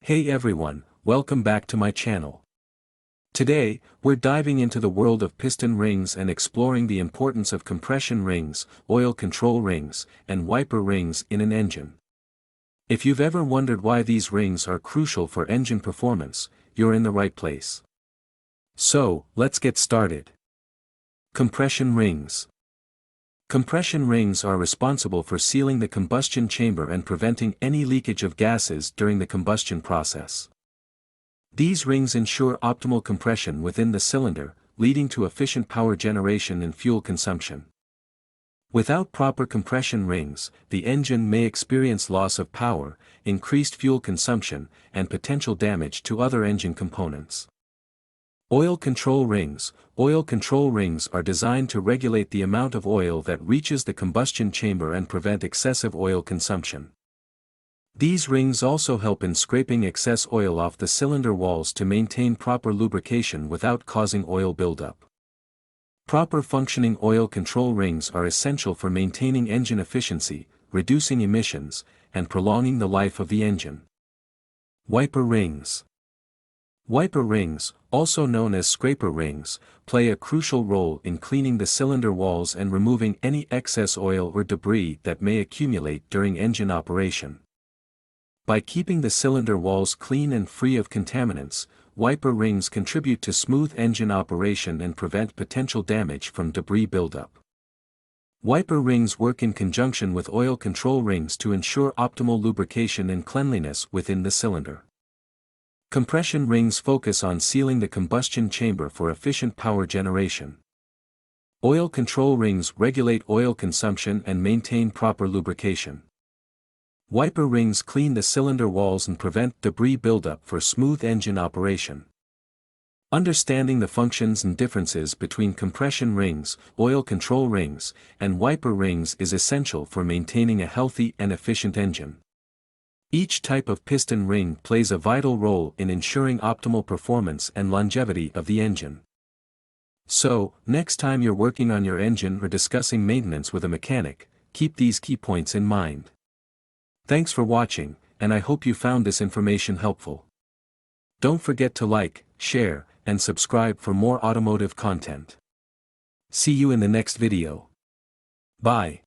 Hey everyone, welcome back to my channel. Today, we're diving into the world of piston rings and exploring the importance of compression rings, oil control rings, and wiper rings in an engine. If you've ever wondered why these rings are crucial for engine performance, you're in the right place. So, let's get started. Compression rings. Compression rings are responsible for sealing the combustion chamber and preventing any leakage of gases during the combustion process. These rings ensure optimal compression within the cylinder, leading to efficient power generation and fuel consumption. Without proper compression rings, the engine may experience loss of power, increased fuel consumption, and potential damage to other engine components. Oil control rings. Oil control rings are designed to regulate the amount of oil that reaches the combustion chamber and prevent excessive oil consumption. These rings also help in scraping excess oil off the cylinder walls to maintain proper lubrication without causing oil buildup. Proper functioning oil control rings are essential for maintaining engine efficiency, reducing emissions, and prolonging the life of the engine. Wiper rings. Wiper rings, also known as scraper rings, play a crucial role in cleaning the cylinder walls and removing any excess oil or debris that may accumulate during engine operation. By keeping the cylinder walls clean and free of contaminants, wiper rings contribute to smooth engine operation and prevent potential damage from debris buildup. Wiper rings work in conjunction with oil control rings to ensure optimal lubrication and cleanliness within the cylinder. Compression rings focus on sealing the combustion chamber for efficient power generation. Oil control rings regulate oil consumption and maintain proper lubrication. Wiper rings clean the cylinder walls and prevent debris buildup for smooth engine operation. Understanding the functions and differences between compression rings, oil control rings, and wiper rings is essential for maintaining a healthy and efficient engine. Each type of piston ring plays a vital role in ensuring optimal performance and longevity of the engine. So, next time you're working on your engine or discussing maintenance with a mechanic, keep these key points in mind. Thanks for watching, and I hope you found this information helpful. Don't forget to like, share, and subscribe for more automotive content. See you in the next video. Bye.